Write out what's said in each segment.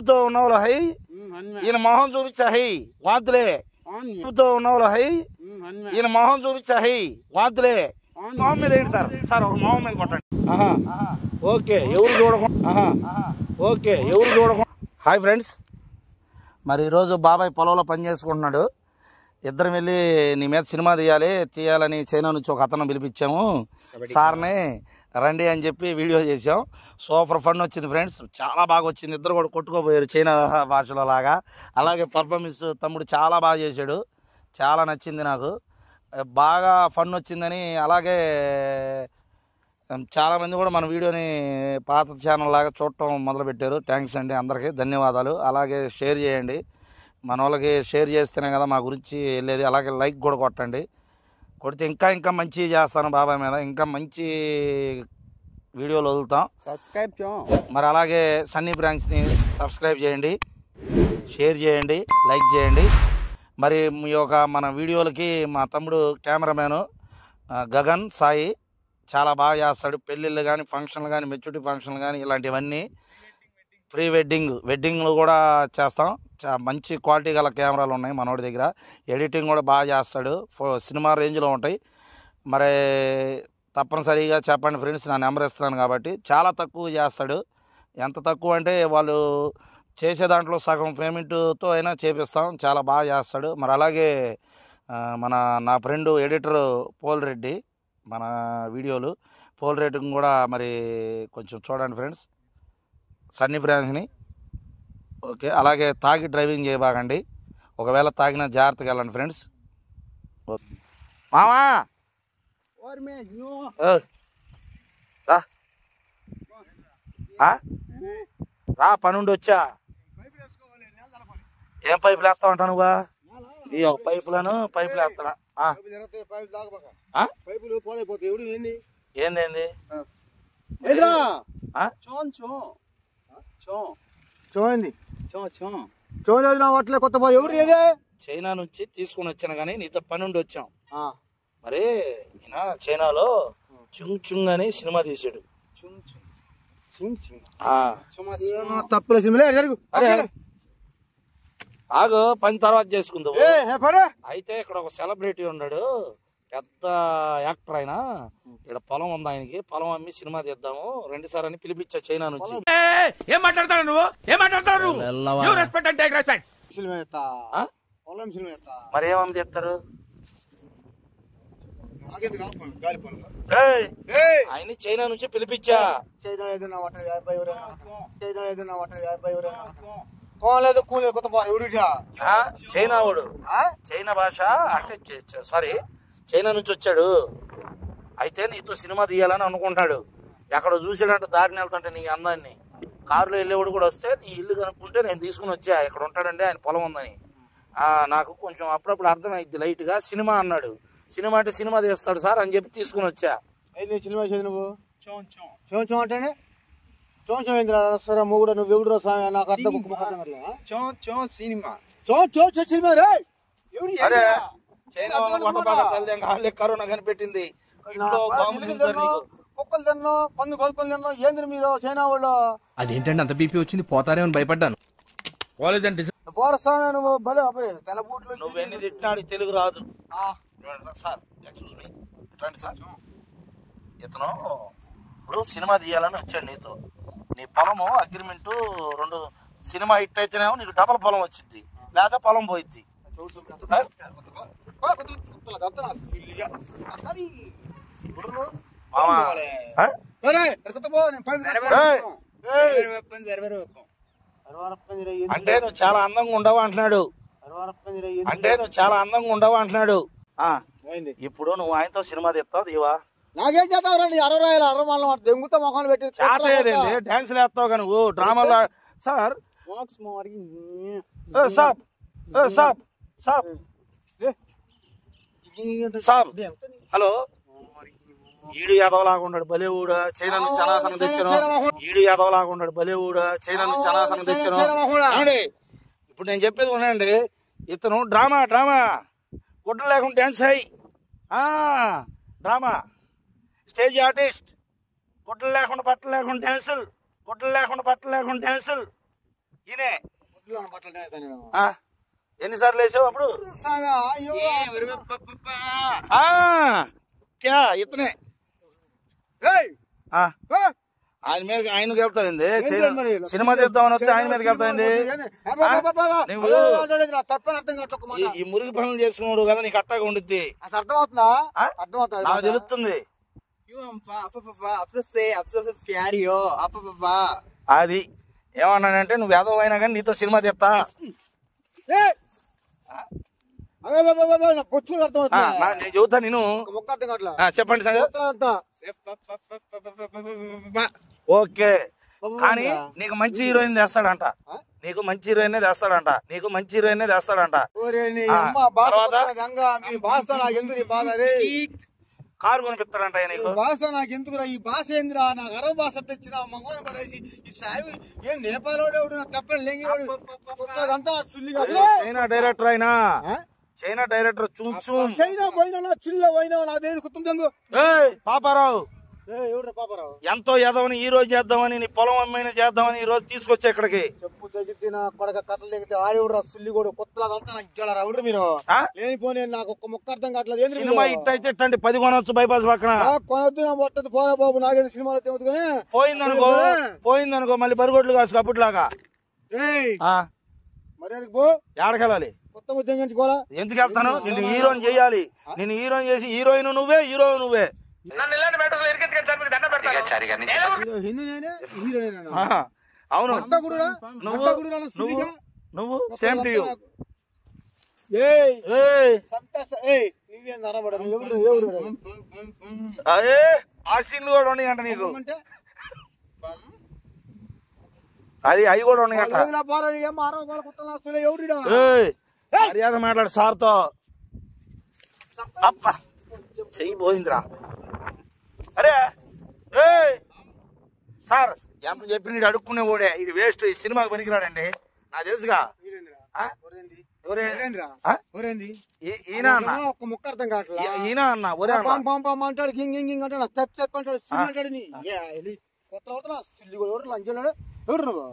చూపుతో ఉన్నవాళ్ళు హై ఈయన మొహం చూపించా హై వాంతులే చూపుతో ఉన్నవాళ్ళు హై ఈయన మొహం చూపించా హై వాంతులే మొహం మీద ఏంటి సార్ సార్ ఒక మొహం మీద కొట్టండి ఓకే ఎవరు చూడకుండా ఓకే ఎవరు చూడకుండా హాయ్ ఫ్రెండ్స్ మరి ఈరోజు బాబాయ్ పొలంలో పని చేసుకుంటున్నాడు ఇద్దరం వెళ్ళి నీ మీద సినిమా తీయాలని చైనా నుంచి ఒక అతను పిలిపించాము సార్ని రండి అని చెప్పి వీడియో చేసాం సూపర్ ఫన్ వచ్చింది ఫ్రెండ్స్ చాలా బాగా వచ్చింది ఇద్దరు కూడా కొట్టుకోపోయారు చైనా భాషలో లాగా అలాగే పర్ఫార్మెన్స్ తమ్ముడు చాలా బాగా చేశాడు చాలా నచ్చింది నాకు బాగా ఫన్ వచ్చిందని అలాగే చాలామంది కూడా మన వీడియోని పాత ఛానల్ లాగా చూడటం మొదలుపెట్టారు థ్యాంక్స్ అండి అందరికీ ధన్యవాదాలు అలాగే షేర్ చేయండి మన వాళ్ళకి షేర్ చేస్తేనే కదా మా గురించి వెళ్ళేది అలాగే లైక్ కూడా కొట్టండి కొడితే ఇంకా మంచి చేస్తాను బాబాయ్ మీద ఇంకా మంచి వీడియోలు వదులుతాం సబ్స్క్రైబ్ మరి అలాగే సన్నీ బ్రాంచ్ని సబ్స్క్రైబ్ చేయండి షేర్ చేయండి లైక్ చేయండి మరి మీ యొక్క మన వీడియోలకి మా తమ్ముడు కెమెరామ్యాను గగన్ సాయి చాలా బాగా చేస్తాడు పెళ్ళిళ్ళు కానీ ఫంక్షన్లు కానీ మెచ్యూరిటీ ఫంక్షన్లు కానీ ఇలాంటివన్నీ ప్రీ వెడ్డింగ్లు కూడా చేస్తాం మంచి క్వాలిటీ గల కెమెరాలు ఉన్నాయి మనోడి దగ్గర ఎడిటింగ్ కూడా బాగా చేస్తాడు సినిమా రేంజ్లో ఉంటాయి మరి తప్పనిసరిగా చెప్పండి ఫ్రెండ్స్ నా నెంబర్ ఇస్తున్నాను కాబట్టి చాలా తక్కువ చేస్తాడు ఎంత తక్కువ అంటే వాళ్ళు చేసే దాంట్లో సగం పేమెంట్తో అయినా చేపిస్తాం చాలా బాగా చేస్తాడు మరి అలాగే నా ఫ్రెండ్ ఎడిటర్ పోల్ రెడ్డి మన వీడియోలు పోల్ రెడ్డిని కూడా మరి కొంచెం చూడండి ఫ్రెండ్స్ సన్నీ బ్రాంచ్ని ఓకే అలాగే తాగి డ్రైవింగ్ చేయబాగండి ఒకవేళ తాగిన జాగ్రత్తగా వెళ్ళండి ఫ్రెండ్స్ ఓకే మామా రా పనుండి వచ్చా ఏం పైపులు వేస్తావు అంటా నువ్వా ఈ ఒక పైపులను పైపులు వేస్తాడా ఏంది కొత్త ఎవరు చైనా నుంచి తీసుకుని వచ్చాను కానీ నీతో పని ఉండి వచ్చాం మరి ఈయన చైనాలో చుంగ్ చుంగ్ అని సినిమా తీసాడు తప్పుల సినిమా ఆగు పని తర్వాత చేసుకుందాం అయితే ఇక్కడ ఒక సెలబ్రిటీ ఉన్నాడు పెద్ద యాక్టర్ ఆయన ఇక్కడ పొలం ఉంది ఆయనకి పొలం అమ్మి సినిమా తీద్దాము 2 సార్లు అని పిలిపించా చైనా నుంచి ఏం మాట్లాడతాడు నువ్వు మరి ఏమని చెప్తారు ఆయన చైనా నుంచి పిలిపించా చైనా వాడు చైనా భాష అంటే సారీ చైనా నుంచి వచ్చాడు అయితే నీతో సినిమా తీయాలని అనుకుంటున్నాడు ఎక్కడ చూసాడంటే దారిని వెళ్తుంటే నీ అందాన్ని కారులో వెళ్ళేవాడు కూడా వస్తే నీ ఇల్లు కనుక్కుంటే నేను తీసుకుని వచ్చా ఇక్కడ ఉంటాడండి ఆయన పొలం ఉందని నాకు కొంచెం అప్పుడప్పుడు అర్థమైద్ది లైట్గా సినిమా అన్నాడు సినిమా అంటే సినిమా తీస్తాడు సార్ అని చెప్పి తీసుకుని వచ్చా సినిమా నువ్వు అంటేనే సరే మూడు నువ్వు ఎవడు నాకు అర్థం కరోనా కనిపెట్టింది కుక్కలు తిన్నా పందు కొలుకలు తిన్నా ఏంద్ర మీరు చైనా వాళ్ళు అదేంటండి అంత బీపీ వచ్చింది పోతారేమని భయపడ్డాను పోలేదండి పోరస్వామి నువ్వు భలే తెల్లబూట్లు నువ్వెన్ని తిట్టినాడు తెలుగు రాదు సార్ సార్ ఇతను ఇప్పుడు సినిమా తీయాలని వచ్చాడు నీతో నీ పొలము అగ్రిమెంట్ 2 సినిమా హిట్ అయితేనేమో నీకు డబల్ పొలం వచ్చింది లేదా పొలం పోయిద్ది అంటే నువ్వు చాలా అందంగా ఉండవు అంటున్నాడు ఇప్పుడు నువ్వు ఆయనతో సినిమా తీస్తావు దీవా నాకేం చేస్తావు రండి 60 దెంగుతో మొఖాలు పెట్టి డాన్స్ వేస్తావు కానీ నువ్వు డ్రామాలో సార్ హలో ఈడు యాదవలాగా ఉన్నాడు బలేవుడు చైనా నుంచి అనాసనం తెచ్చాను ఇప్పుడు నేను చెప్పేది ఉన్నాయండి ఇతను డ్రామా గుడ్డ లేకుండా డాన్స్ అయ్యి డ్రామా స్టేజ్ ఆర్టిస్ట్ గుడ్డలు లేకుండా బట్టలు లేకుండా డాన్సులు ఈయనే బట్టలు నేస్తాను నేను. ఎన్నిసార్లు వేసావు అప్పుడు సాగా, అయ్యో. క్యా ఇతనే ఏయ్, ఆ, ఏ, ఆయన మీద ఆయనకి వెళ్తాయింది ఏంటి మరి? సినిమా తీద్దామని వస్తే ఆయన మీదకి వెళ్తాయింది నువ్వు తప్పని అర్థం కావట్లేదు. ఈ మురికి పనులు చేసుకున్నాడు కదా నీకు అట్టగా ఉండిద్ది అసలు అర్థమవుతుందా? ఆ? అర్థమవుతుంది. నాకు తెలుస్తుంది అది ఏమన్నానంటే నువ్వు ఏదో అయినా కానీ నీతో సినిమా తీస్తా కొచ్చు అర్థమవుతుంది. నేను చెబుతా నేను మొక్క అర్థం కావట్లా. చెప్పండి సార్ అంతా ఓకే కానీ నీకు మంచి హీరోయిన్ తెస్తాడంట నీకు మంచి హీరోయిన్ తెస్తాడంట నీకు మంచి హీరోయిన్ తెస్తాడంట కారు కొనిపిస్తాడంట నీకు భాష నాకు ఎందుకురా ఈ భాష ఏందిరా? నాకు అరవ భాష తెచ్చిన మగోని పడేసి ఈ సాయి ఏం నేపాలోడేవాడు నాకు తప్పని లేంగేవాడు అంతా సుల్లిగా చైనా డైరెక్టర్ అయినా చైనా డైరెక్టర్ చైనా పోయినా చిల్ల పోయినా నాదేది కుత్తుందంగు పాపారావు ఎవరు పాపారావు ఎంతో ఎదవని ఈ రోజు చేద్దామని నీ పొలం అమ్మైనా చేద్దామని ఈ రోజు తీసుకొచ్చా ఇక్కడికి చెప్పు తగ్గితే నా కొడక కథలు తగ్గితే ఆడేవుడు సుల్లి కూడా కొత్తలాగా అంతా నాకు ఇచ్చాడు ఎవరు మీరు లేనిపోనీ నాకు ఒక్క మొక్క అర్థం కావట్లేదు. సినిమా ఇట్ అయితే ఇట్టండి 10 కొనొచ్చు బైపాస్ పక్కన కొనొద్దు నా మొట్టది పోరా బాబు నాకేది సినిమాలో తెవద్దు కానీ పోయిందనుకో మళ్ళీ బరిగొడ్లు కాసు అప్పట్లాగా మరి అది పో ఏడకెళ్ళాలి కొత్త ఉద్యోగించుకోవాలా ఎందుకు వెళ్తాను నిన్ను హీరోయిన్ చేయాలి నిన్ను హీరోయిన్ చేసి హీరోయిన్ నువ్వే హీరో నువ్వే అవును నువ్వు సేమ్ టు యూ అదే ఆ సీన్లు కూడా ఉన్నాయంట నీకు అది అవి కూడా ఉన్నాయంట మర్యాద మాట్లాడు సార్తో అప్ప చెయ్యి పోయిందిరా అరే సార్ ఎంత చెప్పి నీడు అడుక్కునే ఓడే ఇది వేస్ట్ ఈ సినిమాకి పనికిరాడండి నాకు తెలుసుగా ఈయన అన్న ఒక్క ముక్క అర్థం కావట్లా ఈయన అన్న ఒరే అంటాడు గింగ్ గింగ్ అంటాడు స్టెప్ స్టెప్ అంటాడు సినిమా అంటాడు కొత్త అవుతున్నా సిల్లి కూడా ఎవరు లంచాడు ఎవరు నువ్వు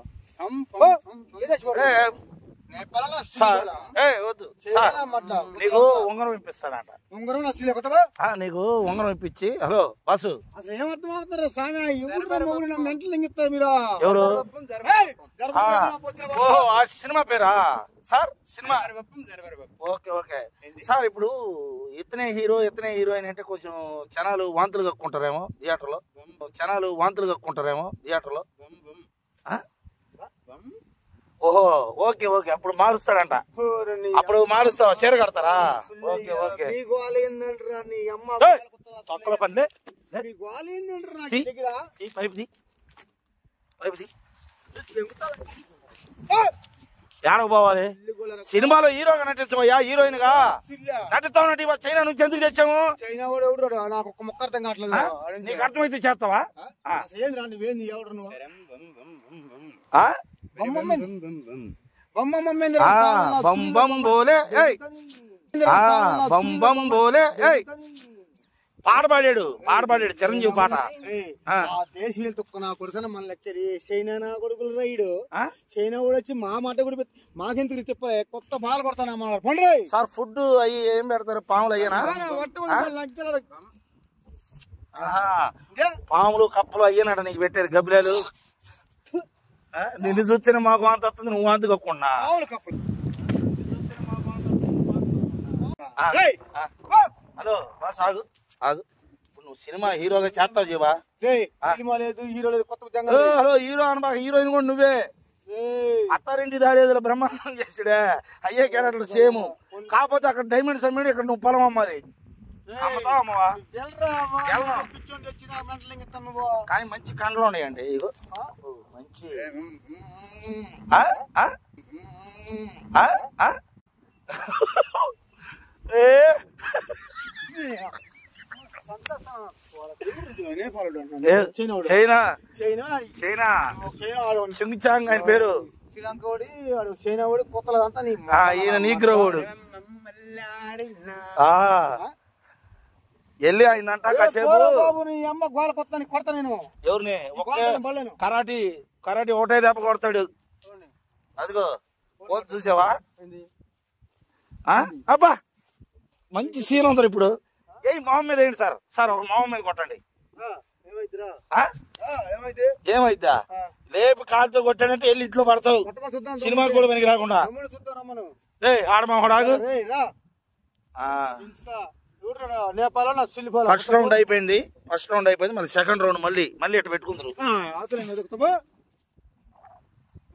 నీకు ఉంగరం ఇప్పిస్తాడంట ఉంగరం అసలు కొత్తగా నీకు ఉంగరం ఇప్పించి హలో బాసు అసలు ఏమర్థం అవుతారు స్వామి ఎవరు మెంటల్ ఇంగిస్తారు మీరు ఎవరు ఓహో ఆ సినిమా పేరా sir cinema okay okay sir ఇప్పుడు ఇతనే హీరో ఇతనే హీరోయిన్ అంటే కొంచెం జనాలు వాంతులు కక్కుంటారేమో థియేటర్లో ఓహో ఓకే ఓకే అప్పుడు మారుస్తాడంట అప్పుడు మారుస్తావా చీర కడతారా ఓకే ఓకే తొక్కల పని ఏడకు పోవాలి సినిమాలో హీరోగా నటించవయ్యా హీరోయిన్ గా నటిస్తావు చైనా నుంచి ఎందుకు తెచ్చాము చైనా కూడా ఎవడు నాకు ఒక్క మొక్క అర్థం కావట్లేదు నీకు అర్థమైతే చేస్తావా పాడపాడాడు చిరంజీవి పాట దేశం తొక్క నా కొడుకు మన లెక్కరి చైనా నా కొడుకులు రైడు చైనా కూడా వచ్చి మా మాట కూడా మాకెందుకు తిప్పలే కొత్త పాలు కొడతాను పండుగ సార్ ఫుడ్ అయ్యి ఏం పెడతారు పాములు అయ్యానా పాములు కప్పలు అయ్యానట నీకు పెట్టారు గబ్బిలాలు నిన్ను చూస్తేనే మాకు వాంతి వస్తుంది నువ్వు వాంతి కక్కున్నా హలో బాస్ ఆగు ఇప్పుడు నువ్వు సినిమా హీరోగా చేస్తావు జీవా సినిమా లేదు హీరో లేదు కొత్త హలో హీరో అనబా హీరోయిన్ కూడా నువ్వే అత్తారింటి దాడేదిలో బ్రహ్మాండం చేసాడే అయ్యే క్యారెక్టర్ సేమ్ కాకపోతే అక్కడ డైమండ్స్ అమ్మాడు ఇక్కడ నువ్వు పొలం అమ్మాలి కానీ మంచి కండ్లు ఉన్నాయండి ఇగో మంచి చైనా చైనా చింగ్చాంగ్ ఆయన పేరు శ్రీలంక వాడి వాడు చైనా వాడు కొత్తలో అంతా ఈయన నీగ్రో వాడు వెళ్ళి అయిందంట కాసేపు అమ్మ గోల కొత్త కొడతా నేను ఎవరిని కరాటీ ఒకటే దెబ్బ కొడతాడు అదిగో పోతు చూసావా? ఏంది? అబ్బా మంచి సీన్ ఉంది ఇప్పుడు. మొహం మీద ఏంటి సార్? సార్ ఒక మొహం మీద కొట్టండి. ఏమైద్దిరా? ఆ? ఏమైంది? ఏమైద్దా? లేపు కాలుతో కొట్టాడంటే వెళ్ళి ఇంట్లో పడతావు. కొట్టమని చూద్దాం. సినిమా కూడా పనికి రాకుండా. తమ్ముడు చూద్దాం రమ్మను. ఆడమాహుడాగు. రేయ్ రా. ఇన్స్టా చూడరా నేపాల నా సిల్లిపోల. ఫస్ట్ రౌండ్ అయిపోయింది. మళ్ళీ సెకండ్ రౌండ్ మళ్ళీ ఇటు పెట్టుకుందరు. ఆతలేం ఎదుగుతావా?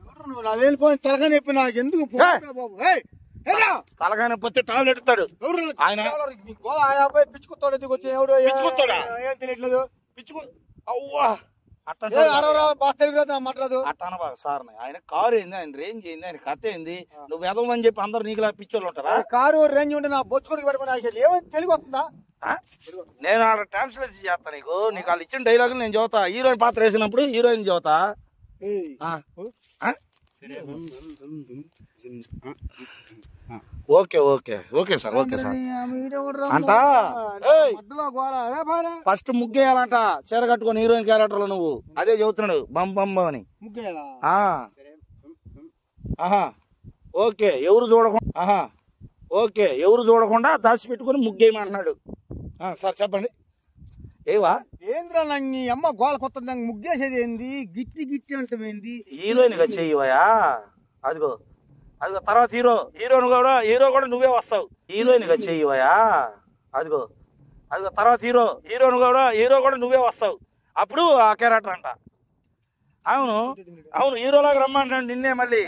ఎవరు నువ్వు? నా లేనిపోయిన తలగా చెప్పి నాకు ఎందుకు బాబు? తలకాయ పోతే టాబ్లెట్ ఇస్తాడు ఆయన. పిచ్చుకుతాడు ఎందుకు వచ్చి ఎవడు పిచ్చుకుతాడా? ఏం తెలియట్లేదు. పిచ్చుకు అవ్వా అట్ట మాట్లాడదు అట్టన బాగా సార్. ఆయన కారు ఏంది, ఆయన రేంజ్ ఏంది, ఆయన కథ ఏంది? నువ్వు ఎదవని చెప్పి అందరు నీకులా పిచ్చోళ్ళు ఉంటారా? కారు రేంజ్ ఉంటే నా బొచ్చుకోడికి పెట్టుకుని ఏమైంది తెలివి వస్తుందా? నేను ఆడ ట్రాన్స్లేట్ చేస్తా నీకు. వాళ్ళు ఇచ్చిన డైలాగులు నేను చదువుతా. హీరోయిన్ పాత్ర వేసినప్పుడు హీరోయిన్ చదువుతా. Okay okay okay sir. Okay sir అంట. ఫస్ట్ ముగ్గేయాలంట చీర కట్టుకొని హీరోయిన్ క్యారెక్టర్ లో. నువ్వు అదే చదువుతున్నాడు బం బం అని. ఓకే ఎవరు చూడకుండా దాచిపెట్టుకుని ముగ్గేయమంటున్నాడు. సార్ చెప్పండి. ఏవా ఏంద్రా నీ అమ్మ గోల కొత్త ముగ్గేసేది ఏంది? గిట్టి గిట్టి అంటేంది? హీరోయిన్ గా చెయ్యవయా. అదిగో తర్వాత హీరో కూడా నువ్వే వస్తావు. హీరోయిన్ గా చెయ్యవయా. అదిగో తర్వాత హీరో కూడా నువ్వే వస్తావు. అప్పుడు ఆ క్యారెక్టర్ అంట. అవును హీరోలాగా రమ్మంటాడు నిన్నే మళ్ళీ.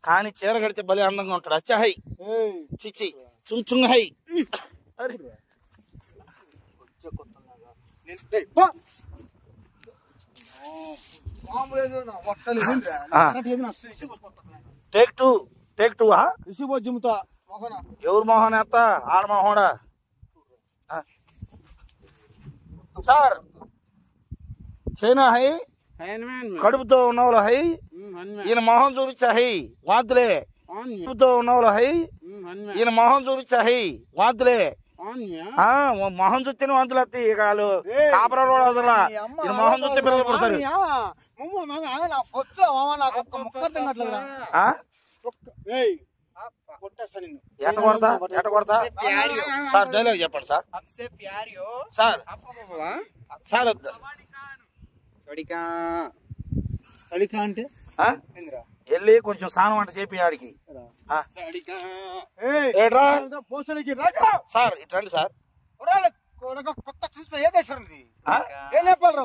కానీ చీర కడితే భలే అందంగా ఉంటాడు. అచ్చా హై చిచ్చి చుంచుంగ హై. టేక్ టూ ఎవరు మోహన్ ఎత్త ఆడ మోహోడా సార్. చైనా హై కడుపుతో ఉన్నవాళ్ళు హై. ఈయన మొహం చూపించా హై వాద్దులే. కడుపుతో ఉన్నవాళ్ళు హై. ఈయన మొహం చూపించా హై వాద్దులే. మొహం చూస్తేనే వంతులు వస్తాయి. ఇక వాళ్ళు కాపరాలు కూడా అవసరం. ఈయన మొహం చూస్తే పిల్లలు పుడతారు. ఎట కొడతా సార్? డైలాగ్ చెప్పండి సార్. సార్ అంటే వెళ్ళి కొంచెం స్నానం అంటే చెప్పి ఆడికి. సార్ ఇట్రండి సార్. కొత్త చూస్తే ఏ దేశం ఇది? ఏ నేపాల్